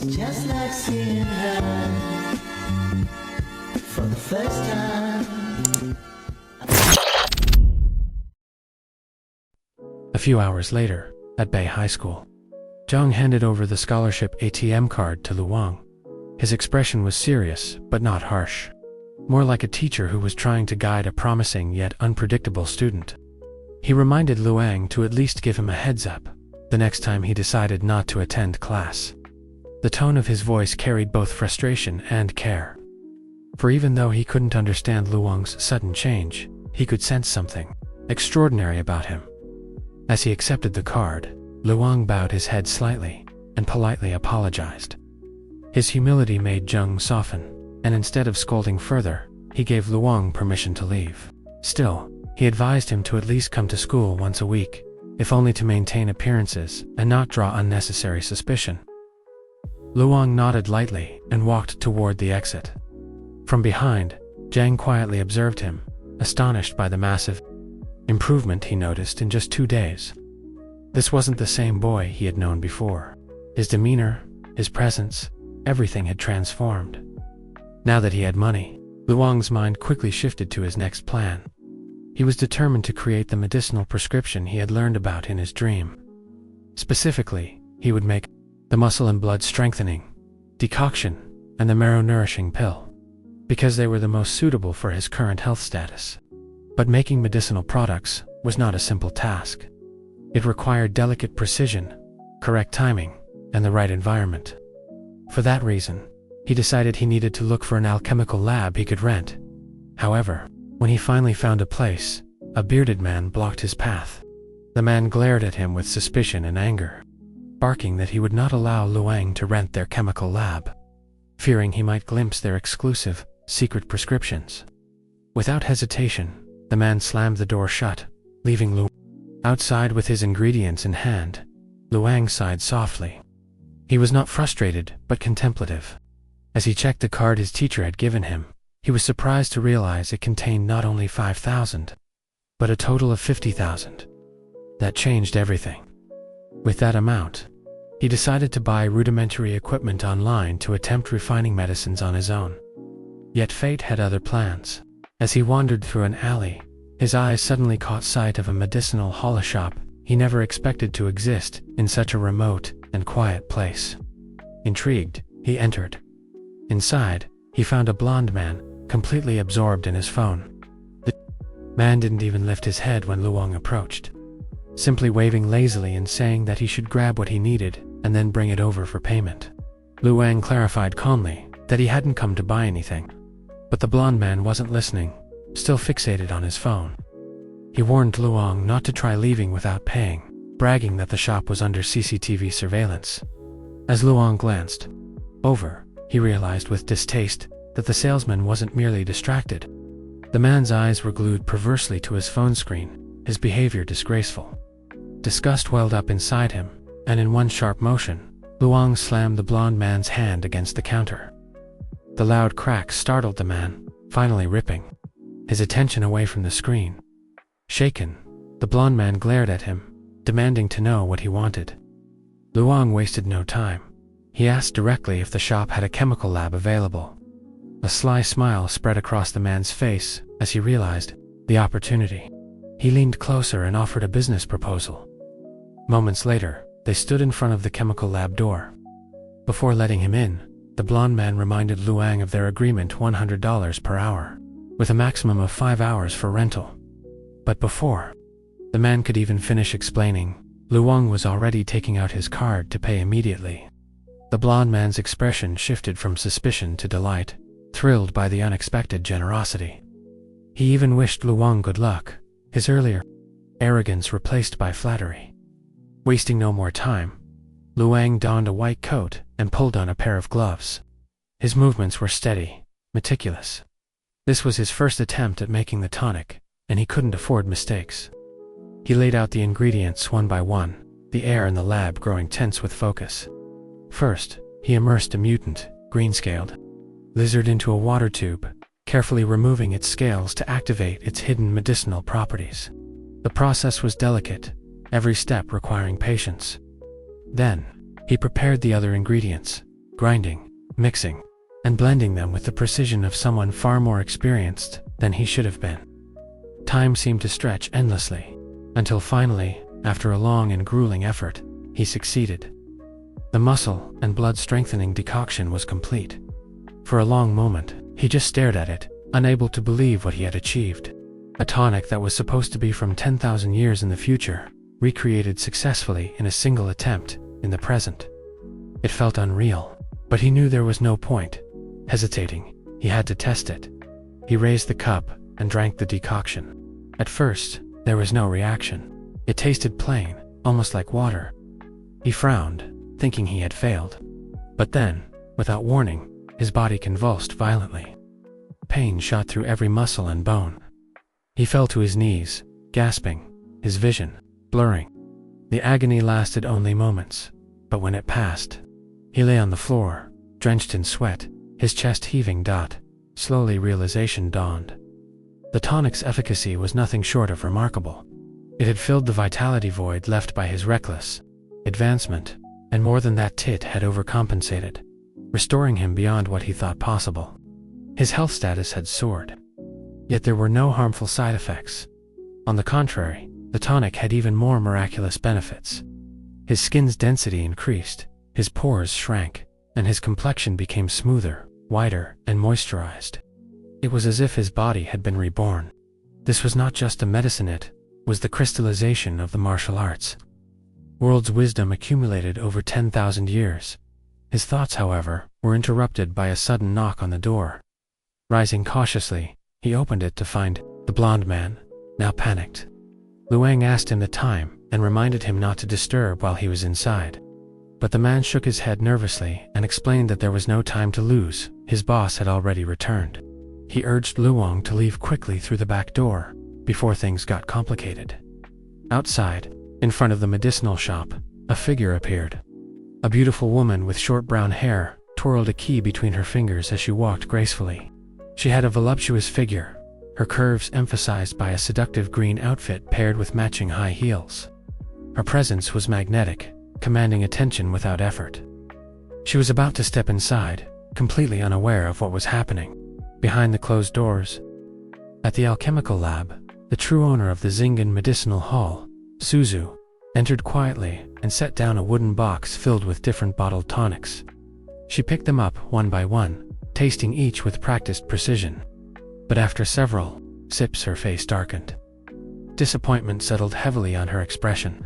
just like seeing her for the first time. A few hours later, at Bay High School, Zhang handed over the scholarship ATM card to Luang. His expression was serious, but not harsh. More like a teacher who was trying to guide a promising yet unpredictable student. He reminded Luang to at least give him a heads up the next time he decided not to attend class. The tone of his voice carried both frustration and care. For even though he couldn't understand Luang's sudden change, he could sense something extraordinary about him. As he accepted the card, Luang bowed his head slightly and politely apologized. His humility made Zhang soften, and instead of scolding further, he gave Luang permission to leave. Still, he advised him to at least come to school once a week, if only to maintain appearances and not draw unnecessary suspicion. Luang nodded lightly and walked toward the exit. From behind, Zhang quietly observed him, astonished by the massive improvement he noticed in just 2 days. This wasn't the same boy he had known before. His demeanor, his presence, everything had transformed. Now that he had money, Luang's mind quickly shifted to his next plan. He was determined to create the medicinal prescription he had learned about in his dream. Specifically, he would make the muscle and blood strengthening decoction and the marrow nourishing pill, because they were the most suitable for his current health status. But making medicinal products was not a simple task. It required delicate precision, correct timing, and the right environment. For that reason, he decided he needed to look for an alchemical lab he could rent. However, when he finally found a place, a bearded man blocked his path. The man glared at him with suspicion and anger, barking that he would not allow Luang to rent their chemical lab, fearing he might glimpse their exclusive, secret prescriptions. Without hesitation, the man slammed the door shut, leaving Luang outside with his ingredients in hand. Luang sighed softly. He was not frustrated, but contemplative. As he checked the card his teacher had given him, he was surprised to realize it contained not only 5,000, but a total of 50,000. That changed everything. With that amount, he decided to buy rudimentary equipment online to attempt refining medicines on his own. Yet fate had other plans. As he wandered through an alley, his eyes suddenly caught sight of a medicinal holoshop he never expected to exist in such a remote and quiet place. Intrigued, he entered. Inside, he found a blond man, completely absorbed in his phone. The man didn't even lift his head when Luang approached, simply waving lazily and saying that he should grab what he needed and then bring it over for payment. Luang clarified calmly that he hadn't come to buy anything. But the blond man wasn't listening, still fixated on his phone. He warned Luang not to try leaving without paying, bragging that the shop was under CCTV surveillance. As Luang glanced over, he realized with distaste that the salesman wasn't merely distracted. The man's eyes were glued perversely to his phone screen, his behavior disgraceful. Disgust welled up inside him, and in one sharp motion, Luang slammed the blond man's hand against the counter. The loud crack startled the man, finally ripping his attention away from the screen. Shaken, the blond man glared at him, demanding to know what he wanted. Luang wasted no time. He asked directly if the shop had a chemical lab available. A sly smile spread across the man's face as he realized the opportunity. He leaned closer and offered a business proposal. Moments later, they stood in front of the chemical lab door. Before letting him in, the blond man reminded Luang of their agreement, $100 per hour, with a maximum of 5 hours for rental. But before the man could even finish explaining, Luang was already taking out his card to pay immediately. The blond man's expression shifted from suspicion to delight, thrilled by the unexpected generosity. He even wished Luang good luck, his earlier arrogance replaced by flattery. Wasting no more time, Luang donned a white coat and pulled on a pair of gloves. His movements were steady, meticulous. This was his first attempt at making the tonic, and he couldn't afford mistakes. He laid out the ingredients one by one, the air in the lab growing tense with focus. First, he immersed a mutant, green-scaled lizard into a water tube, carefully removing its scales to activate its hidden medicinal properties. The process was delicate, every step requiring patience. Then, he prepared the other ingredients, grinding, mixing, and blending them with the precision of someone far more experienced than he should have been. Time seemed to stretch endlessly, until finally, after a long and grueling effort, he succeeded. The muscle and blood-strengthening decoction was complete. For a long moment, he just stared at it, unable to believe what he had achieved. A tonic that was supposed to be from 10,000 years in the future, recreated successfully in a single attempt in the present. It felt unreal, but he knew there was no point. Hesitating, he had to test it. He raised the cup and drank the decoction. At first, there was no reaction. It tasted plain, almost like water. He frowned, thinking he had failed. But then, without warning, his body convulsed violently. Pain shot through every muscle and bone. He fell to his knees, gasping, his vision blurring. The agony lasted only moments, but when it passed, he lay on the floor, drenched in sweat, his chest heaving. Slowly realization dawned. The tonic's efficacy was nothing short of remarkable. It had filled the vitality void left by his reckless advancement, and more than that, it had overcompensated, restoring him beyond what he thought possible. His health status had soared. Yet there were no harmful side effects. On the contrary, the tonic had even more miraculous benefits. His skin's density increased, his pores shrank, and his complexion became smoother, whiter, and moisturized. It was as if his body had been reborn. This was not just a medicine, it was the crystallization of the martial arts. World's wisdom accumulated over 10,000 years. His thoughts, however, were interrupted by a sudden knock on the door. Rising cautiously, he opened it to find the blond man, now panicked. Luang asked him the time and reminded him not to disturb while he was inside. But the man shook his head nervously and explained that there was no time to lose, his boss had already returned. He urged Luang to leave quickly through the back door, before things got complicated. Outside, in front of the medicinal shop, a figure appeared. A beautiful woman with short brown hair twirled a key between her fingers as she walked gracefully. She had a voluptuous figure, her curves emphasized by a seductive green outfit paired with matching high heels. Her presence was magnetic, commanding attention without effort. She was about to step inside, completely unaware of what was happening behind the closed doors. At the alchemical lab, the true owner of the Zingan Medicinal Hall, Suzu, entered quietly and set down a wooden box filled with different bottled tonics. She picked them up one by one, tasting each with practiced precision. But after several sips, her face darkened. Disappointment settled heavily on her expression.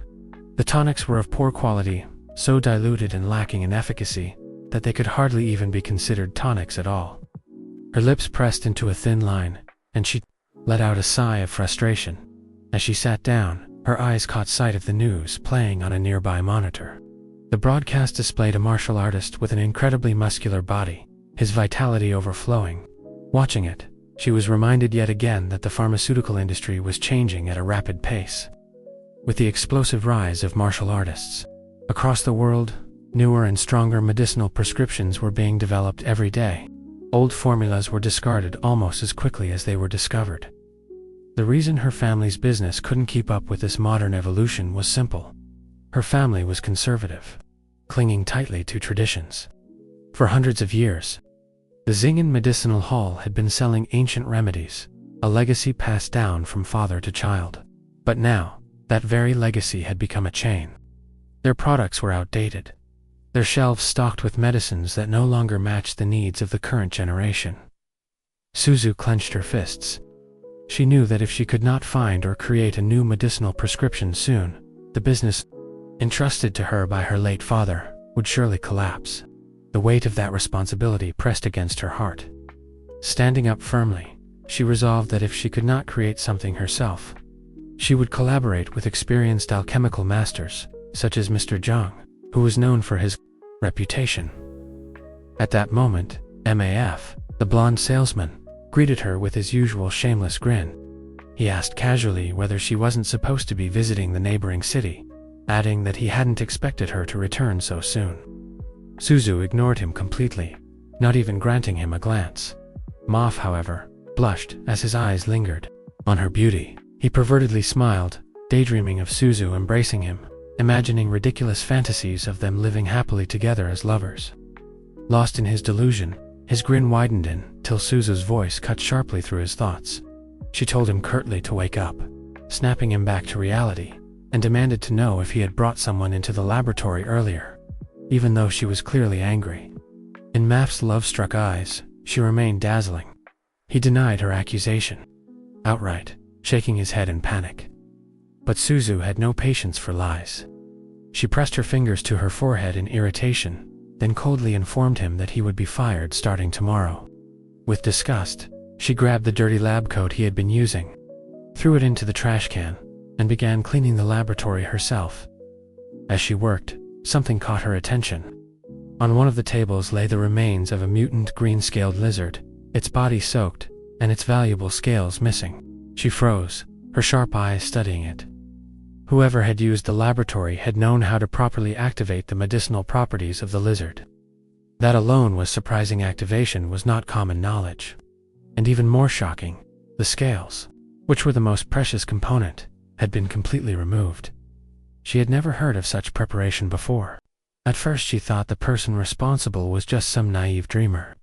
The tonics were of poor quality, so diluted and lacking in efficacy that they could hardly even be considered tonics at all. Her lips pressed into a thin line, and she let out a sigh of frustration. As she sat down, her eyes caught sight of the news playing on a nearby monitor. The broadcast displayed a martial artist with an incredibly muscular body, his vitality overflowing. Watching it, she was reminded yet again that the pharmaceutical industry was changing at a rapid pace. With the explosive rise of martial artists across the world, newer and stronger medicinal prescriptions were being developed every day. Old formulas were discarded almost as quickly as they were discovered. The reason her family's business couldn't keep up with this modern evolution was simple. Her family was conservative, clinging tightly to traditions. For hundreds of years, the Zingan Medicinal Hall had been selling ancient remedies, a legacy passed down from father to child. But now, that very legacy had become a chain. Their products were outdated, their shelves stocked with medicines that no longer matched the needs of the current generation. Suzu clenched her fists. She knew that if she could not find or create a new medicinal prescription soon, the business entrusted to her by her late father would surely collapse. The weight of that responsibility pressed against her heart. Standing up firmly, she resolved that if she could not create something herself, she would collaborate with experienced alchemical masters, such as Mr. Zhang, who was known for his reputation. At that moment, MAF, the blonde salesman, greeted her with his usual shameless grin. He asked casually whether she wasn't supposed to be visiting the neighboring city, adding that he hadn't expected her to return so soon. Suzu ignored him completely, not even granting him a glance. Maf, however, blushed as his eyes lingered on her beauty. He pervertedly smiled, daydreaming of Suzu embracing him, imagining ridiculous fantasies of them living happily together as lovers. Lost in his delusion, his grin widened until Suzu's voice cut sharply through his thoughts. She told him curtly to wake up, snapping him back to reality, and demanded to know if he had brought someone into the laboratory earlier, even though she was clearly angry. In Maf's love-struck eyes, she remained dazzling. He denied her accusation, outright, shaking his head in panic. But Suzu had no patience for lies. She pressed her fingers to her forehead in irritation, then coldly informed him that he would be fired starting tomorrow. With disgust, she grabbed the dirty lab coat he had been using, threw it into the trash can, and began cleaning the laboratory herself. As she worked, something caught her attention. On one of the tables lay the remains of a mutant green-scaled lizard, its body soaked, and its valuable scales missing. She froze, her sharp eyes studying it. Whoever had used the laboratory had known how to properly activate the medicinal properties of the lizard. That alone was surprising. Activation was not common knowledge. And even more shocking, the scales, which were the most precious component, had been completely removed. She had never heard of such preparation before. At first she thought the person responsible was just some naive dreamer.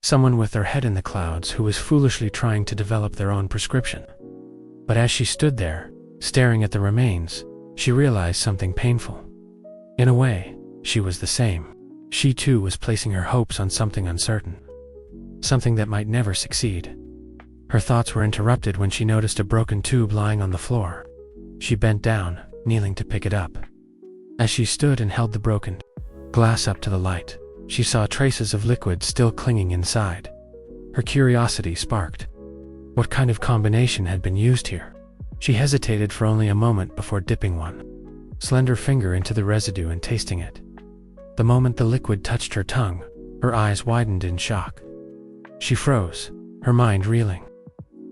Someone with their head in the clouds who was foolishly trying to develop their own prescription. But as she stood there, staring at the remains, she realized something painful. In a way, she was the same. She too was placing her hopes on something uncertain. Something that might never succeed. Her thoughts were interrupted when she noticed a broken tube lying on the floor. She bent down, kneeling to pick it up. As she stood and held the broken glass up to the light, she saw traces of liquid still clinging inside. Her curiosity sparked. What kind of combination had been used here? She hesitated for only a moment before dipping one slender finger into the residue and tasting it. The moment the liquid touched her tongue, her eyes widened in shock. She froze, her mind reeling.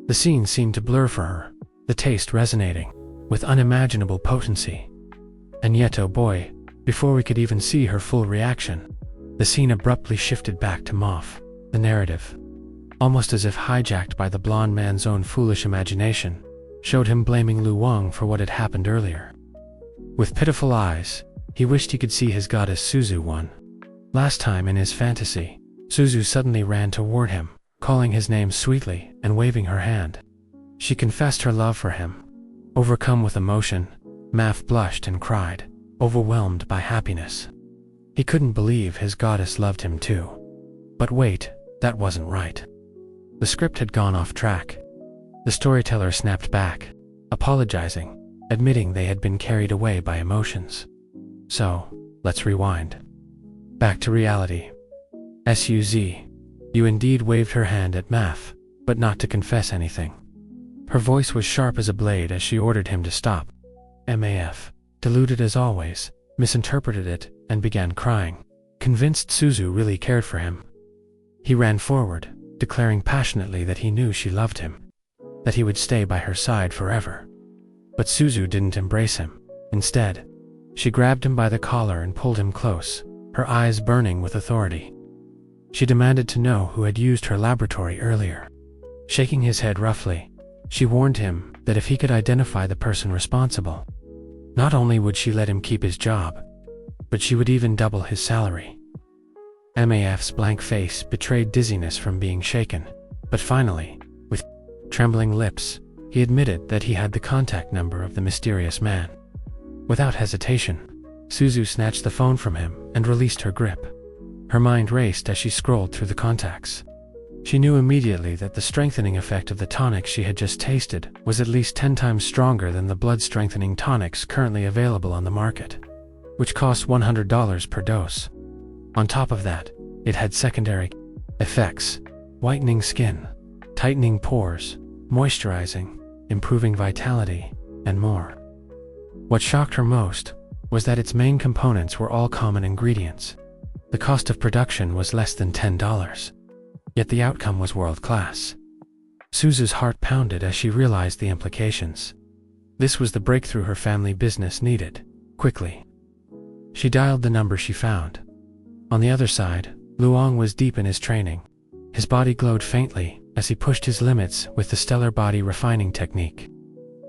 The scene seemed to blur for her, the taste resonating with unimaginable potency. And yet, oh boy, before we could even see her full reaction, the scene abruptly shifted back to Moff, the narrative. Almost as if hijacked by the blonde man's own foolish imagination, showed him blaming Lu Wang for what had happened earlier. With pitiful eyes, he wished he could see his goddess Suzu one. Last time in his fantasy, Suzu suddenly ran toward him, calling his name sweetly and waving her hand. She confessed her love for him. Overcome with emotion, Maf blushed and cried, overwhelmed by happiness. He couldn't believe his goddess loved him too. But wait, that wasn't right. The script had gone off track. The storyteller snapped back, apologizing, admitting they had been carried away by emotions. So, let's rewind. Back to reality. Suz, you indeed waved her hand at Maf, but not to confess anything. Her voice was sharp as a blade as she ordered him to stop. Maf, deluded as always, misinterpreted it and began crying, convinced Suzu really cared for him. He ran forward, declaring passionately that he knew she loved him, that he would stay by her side forever. But Suzu didn't embrace him. Instead, she grabbed him by the collar and pulled him close, her eyes burning with authority. She demanded to know who had used her laboratory earlier. Shaking his head roughly, she warned him that if he could identify the person responsible, not only would she let him keep his job, but she would even double his salary. Maf's blank face betrayed dizziness from being shaken, but finally, with trembling lips, he admitted that he had the contact number of the mysterious man. Without hesitation, Suzu snatched the phone from him and released her grip. Her mind raced as she scrolled through the contacts. She knew immediately that the strengthening effect of the tonic she had just tasted was at least 10 times stronger than the blood-strengthening tonics currently available on the market, which cost $100 per dose. On top of that, it had secondary effects: whitening skin, tightening pores, moisturizing, improving vitality, and more. What shocked her most was that its main components were all common ingredients. The cost of production was less than $10, yet the outcome was world-class. Suzu's heart pounded as she realized the implications. This was the breakthrough her family business needed, quickly. She dialed the number she found. On the other side, Luong was deep in his training. His body glowed faintly as he pushed his limits with the stellar body refining technique.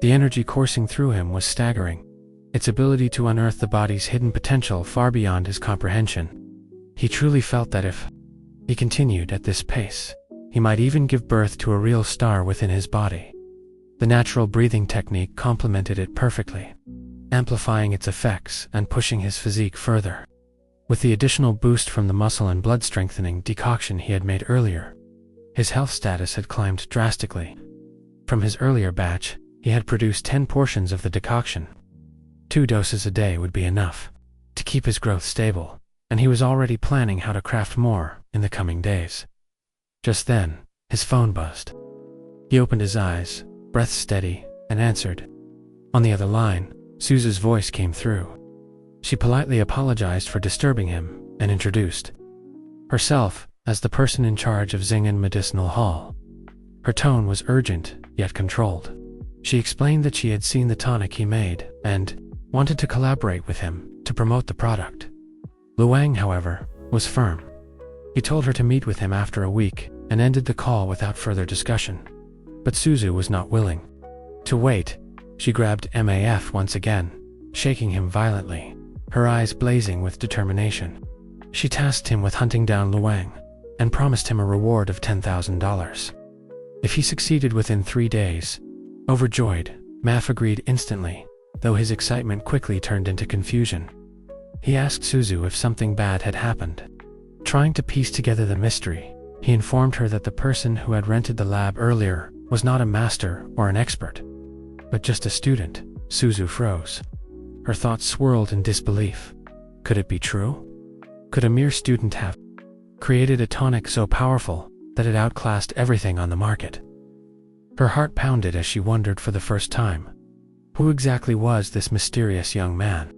The energy coursing through him was staggering, its ability to unearth the body's hidden potential far beyond his comprehension. He truly felt that if he continued at this pace, he might even give birth to a real star within his body. The natural breathing technique complemented it perfectly, amplifying its effects and pushing his physique further. With the additional boost from the muscle and blood strengthening decoction he had made earlier, his health status had climbed drastically. From his earlier batch, he had produced 10 portions of the decoction. 2 doses a day would be enough to keep his growth stable, and he was already planning how to craft more in the coming days. Just then, his phone buzzed. He opened his eyes, breath steady, and answered. On the other line, Suzu's voice came through. She politely apologized for disturbing him and introduced herself as the person in charge of Xingen Medicinal Hall. Her tone was urgent, yet controlled. She explained that she had seen the tonic he made and wanted to collaborate with him to promote the product. Luang, however, was firm. He told her to meet with him after a week and ended the call without further discussion. But Suzu was not willing to wait. She grabbed MAF once again, shaking him violently, her eyes blazing with determination. She tasked him with hunting down Luang and promised him a reward of $10,000 if he succeeded within 3 days. Overjoyed, Maf agreed instantly, though his excitement quickly turned into confusion. He asked Suzu if something bad had happened. Trying to piece together the mystery, he informed her that the person who had rented the lab earlier was not a master or an expert, but just a student. Suzu froze. Her thoughts swirled in disbelief. Could it be true? Could a mere student have created a tonic so powerful that it outclassed everything on the market? Her heart pounded as she wondered for the first time, who exactly was this mysterious young man?